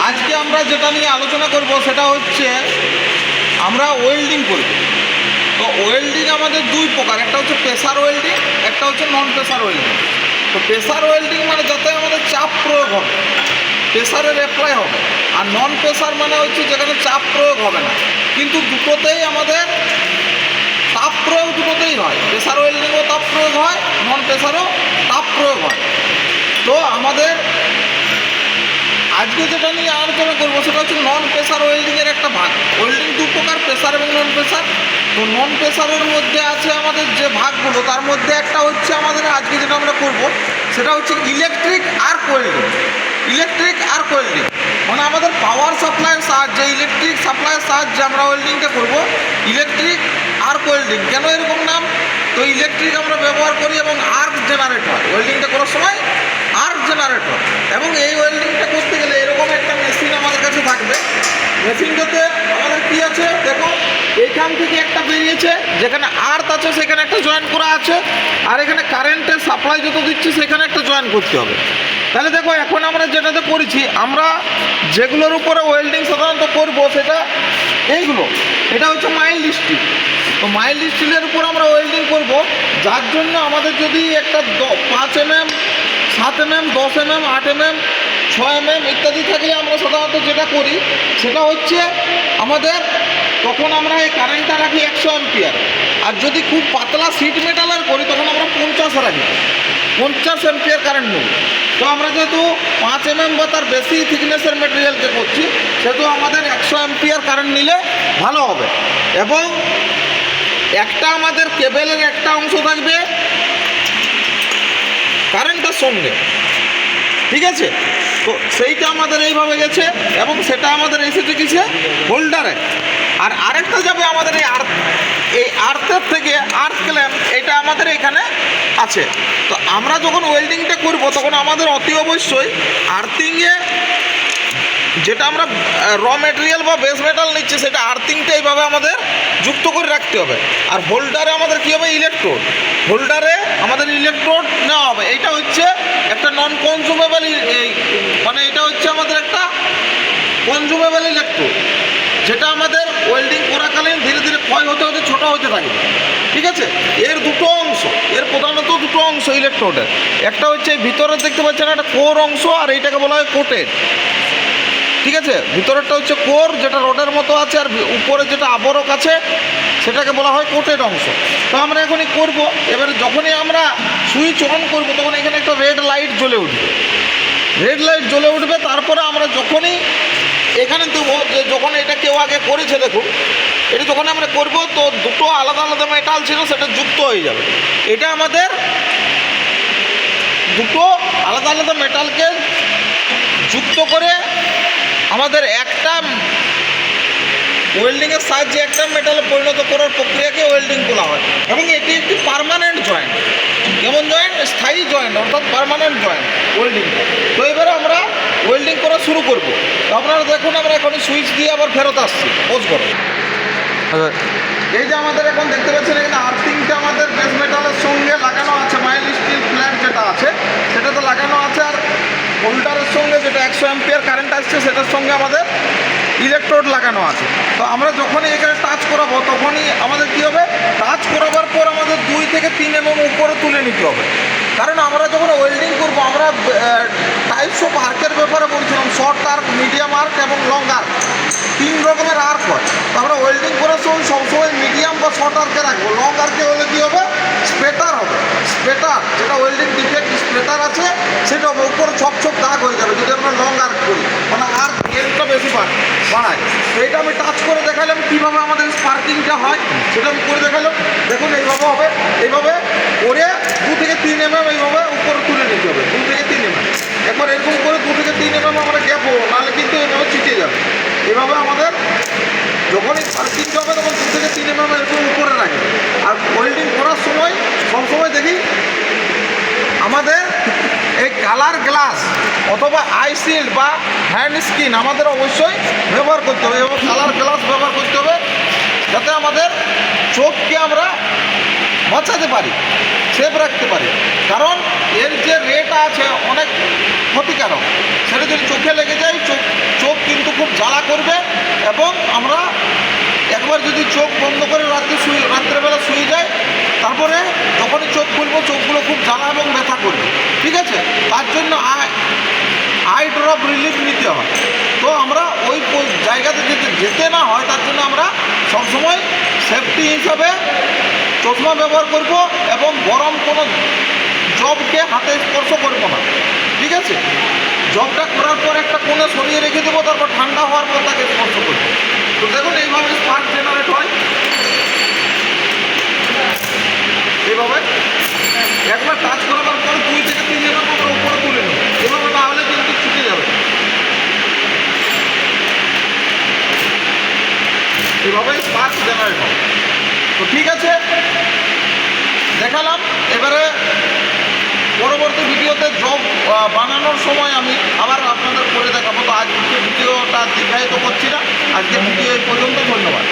আজকে আমরা যেটা নিয়ে আলোচনা করব সেটা হচ্ছে আমরা ওয়েল্ডিং করব। তো ওয়েল্ডিং আমাদের দুই প্রকার, একটা হচ্ছে প্রেসার ওয়েল্ডিং, একটা হচ্ছে নন প্রেসার ওয়েল্ডিং। তো প্রেসার ওয়েল্ডিং মানে যাতে আমাদের চাপ প্রয়োগ হবে, প্রেসারের অ্যাপ্লাই হবে, আর নন প্রেসার মানে হচ্ছে যেখানে চাপ প্রয়োগ হবে না, কিন্তু দুটোতেই আমাদের তাপ প্রয়োগ দুটোতেই হয়। প্রেসার ওয়েল্ডিংও তাপ প্রয়োগ হয়, নন প্রেসারও তাপ প্রয়োগ হয়। তো আমাদের আজকে যেটা নিয়ে আলোচনা করবো সেটা হচ্ছে নন প্রেসার ওয়েল্ডিংয়ের একটা ভাগ। ওয়েল্ডিং দু প্রকার, প্রেসার এবং নন প্রেসার। তো নন প্রেসারের মধ্যে আছে আমাদের যে ভাগগুলো, তার মধ্যে একটা হচ্ছে আমাদের আজকে যেটা আমরা করব সেটা হচ্ছে electric arc welding. Electric arc welding মানে আমাদের পাওয়ার সাপ্লাইয়ের সাহায্যে, ইলেকট্রিক সাপ্লাইয়ের সাহায্যে আমরা ওয়েল্ডিংটা করব। ইলেকট্রিক আর্ক ওয়েল্ডিং কেন এরকম নাম? তো ইলেকট্রিক আমরা ব্যবহার করি এবং আর্ক জেনারেট হয় ওয়েল্ডিংটা করার সময়, আর্ক জেনারেট হয়। এবং এই ওয়েল্ডিংটা করতে গেলে এরকম একটা মেশিন আমাদের কাছে থাকবে। মেশিনটাতে আমাদের কী আছে দেখো, এইখান থেকে একটা বেরিয়েছে, যেখানে আর্থ আছে সেখানে একটা জয়েন করা আছে, আর এখানে কারেন্টের সাপ্লাই যত দিচ্ছে সেখানে একটা জয়েন করতে হবে। তাহলে দেখো এখন আমরা যেটাতে করেছি, আমরা যেগুলোর উপরে ওয়েল্ডিং সাধারণত করবো সেটা এইগুলো, এটা হচ্ছে মাইল্ড স্টিল। তো মাইল্ড স্টিলের উপর আমরা ওয়েল্ডিং করব, যার জন্য আমাদের যদি একটা 5 mm, 7 mm, 10 mm, 8 mm, 6 mm ইত্যাদি থাকলে আমরা সাধারণত যেটা করি সেটা হচ্ছে আমাদের তখন আমরা এই কারেন্টটা রাখি 100 অ্যাম্পিয়ার। আর যদি খুব পাতলা সিট মেটালের করি তখন আমরা 50 রাখি, 50 অ্যাম্পিয়ার কারেন্ট নেব। তো আমরা যেহেতু 5 mm বা তার বেশি থিকনেসের মেটেরিয়ালকে করছি, সেহেতু আমাদের 100 অ্যাম্পিয়ার কারেন্ট নিলে ভালো হবে। এবং একটা আমাদের কেবেলের একটা অংশ থাকবে কারেন্টের সঙ্গে, ঠিক আছে? তো সেইটা আমাদের এইভাবে গেছে এবং সেটা আমাদের এসেছে কিসে, হোল্ডারে। আর আরেকটা যাবে আমাদের এই আর্থের থেকে, আর্থ ক্ল্যাম্প, এটা আমাদের এখানে আছে। তো আমরা যখন ওয়েল্ডিংটা করব তখন আমাদের অতি অবশ্যই আর্থিংয়ে যেটা আমরা র মেটেরিয়াল বা বেস মেটাল নিচ্ছি সেটা আর্থিংটা এইভাবে আমাদের যুক্ত করে রাখতে হবে। আর হোল্ডারে আমাদের কী হবে, ইলেকট্রোড, হোল্ডারে আমাদের ইলেকট্রোড নেওয়া হবে। এইটা হচ্ছে একটা নন কনজিউমেবল, মানে এটা হচ্ছে আমাদের একটা কনজিউমেবল ইলেকট্রোড, যেটা আমাদের ওয়েল্ডিং করাকালীন ধীরে ধীরে ক্ষয় হতে হতে ছোটো হতে থাকবে, ঠিক আছে? এর দুটো অংশ, এর প্রধানত দুটো অংশ ইলেকট্রোডের। একটা হচ্ছে ভিতরে দেখতে পাচ্ছেন একটা কোর অংশ, আর এইটাকে বলা হয় কোটেড, ঠিক আছে? ভিতরেরটা হচ্ছে কোর, যেটা রডের মতো আছে, আর উপরে যেটা আবরক আছে সেটাকে বলা হয় কোটেড অংশ। তো আমরা এখনই করব। এবারে যখনই আমরা সুইচ অন করব তখন এখানে একটা রেড লাইট জ্বলে উঠবে, রেড লাইট জ্বলে উঠবে। তারপরে আমরা যখনই এখানে দেবো, যে যখন এটা কেউ আগে করেছে দেখুন, এটা যখন আমরা করব তো দুটো আলাদা আলাদা মেটাল ছিল সেটা যুক্ত হয়ে যাবে। এটা আমাদের দুটো আলাদা আলাদা মেটালকে যুক্ত করে আমাদের একটা ওয়েল্ডিংয়ের সাহায্যে একটা মেটালে পরিণত করার প্রক্রিয়াকে ওয়েল্ডিং বলা হয়। এবং এটি একটি পার্মানেন্ট জয়েন্ট, কেমন জয়েন্ট, স্থায়ী জয়েন্ট, অর্থাৎ পার্মানেন্ট জয়েন্ট ওয়েল্ডিং। তো এবারে আমরা ওয়েল্ডিং করা শুরু করব। তো আপনারা দেখুন আমরা এখন সুইচ দিয়ে আবার ফেরত আসছি, পোজ করো। এই যে আমাদের এখন দেখতে পাচ্ছেন এখানে আর্থিংটা আমাদের বেস মেটালের সঙ্গে লাগানো আছে, মাইল্ড স্টিল ফ্ল্যাট যেটা আছে সেটাতে লাগানো আছে। আর হোল্ডারের সঙ্গে যেটা 100 অ্যাম্পিয়ার কারেন্ট আসছে সেটার সঙ্গে আমাদের ইলেকট্রোড লাগানো আছে। তো আমরা যখনই এখানে টাচ করাবো তখনই আমাদের কী হবে, টাচ করাবার পর আমাদের 2 থেকে 3 mm উপরে তুলে নিতে হবে। কারণ আমরা যখন ওয়েল্ডিং করবো আমরা টাইপস অফ আর্কের ব্যাপারে বলছিলাম, শর্ট আর্ক, মিডিয়াম আর্ক এবং লং আর্ক, 3 রকমের আর্ক হয়। তো আমরা ওয়েল্ডিং করার সময় সবসময় মিডিয়াম বা শর্ট আর্কে রাখবো। লং আর্কে হলে কী হবে, স্পেটার হবে, স্পেটার, যেটা ওয়েল্ডিং ডিফেক্ট স্পেটার আছে সেটা হবে, উপরে ছপ ছপ দাগ হয়ে যাবে যদি আমরা লং আর্ক করি, মানে আর্ক এরটা বেশি বাড়ায়। তো এটা আমি টাচ করে দেখালাম কীভাবে আমাদের স্পার্কিংটা হয়, সেটা আমি করে দেখালাম। দেখুন এইভাবে হবে, এইভাবে করে 2 থেকে 3 mm এইভাবে উপরে তুলে নিতে হবে, 2 থেকে 3 mm। একবার এরকম করে 2 থেকে 3 mm আমরা গ্যাপ হবো, নাহলে কিন্তু এইভাবে ছিটে যাবে। এভাবে আমাদের যখনই স্পার্কিংটা হবে তখন 2 থেকে 3 mm এরকম উপরে রাখবে। আর ওয়েল্ডিং করার সময় সবসময় দেখি আমাদের এই কালার গ্লাস অথবা আইশিল্ড বা হ্যান্ড স্ক্রিন আমাদের অবশ্যই ব্যবহার করতে হবে, এবং কালার গ্লাস ব্যবহার করতে হবে যাতে আমাদের চোখকে আমরা বাঁচাতে পারি, সেভ রাখতে পারি। কারণ এর যে রেটা আছে অনেক ক্ষতিকারক, সেটা যদি চোখে লেগে যায় চোখ এবং আমরা একবার যদি চোখ বন্ধ করে রাত্রেবেলা শুয়ে যাই, তারপরে যখনই চোখ খুলবো চোখগুলো খুব জ্বালা এবং ব্যথা করবে। ঠিক আছে, তার জন্য আই ড্রপ রিলিফ নিতে হয়। তো আমরা ওই জায়গাতে যেতে না হয় তার জন্য আমরা সবসময় সেফটি হিসাবে চশমা ব্যবহার করব এবং গরম কোনো জবকে হাতে স্পর্শ করব না। ঠিক আছে, জবটা করার পর একটা কোণে সরিয়ে রেখে দেবো, তারপর ঠান্ডা হওয়ার পর তাকে স্পর্শ করবো। তো দেখুন এইভাবে স্পার্ক জেনারেট হয়, এইভাবে একবার টাচ করাবার পর 2 থেকে 3 এর আমরা উপরে তুলে নেব। এভাবে না হলে কিন্তু ছুটে যাবে। এভাবে স্পার্ক জেনারেট হয়। তো ঠিক আছে, দেখালাম। এবারে পরবর্তী ভিডিওতে জব বানানোর সময় আমি আবার আপনাদের করে দেখাবো। তো আজকে ভিডিওটা দীর্ঘায়িত করছি না, আজকে ভিডিও এই পর্যন্ত। ধন্যবাদ।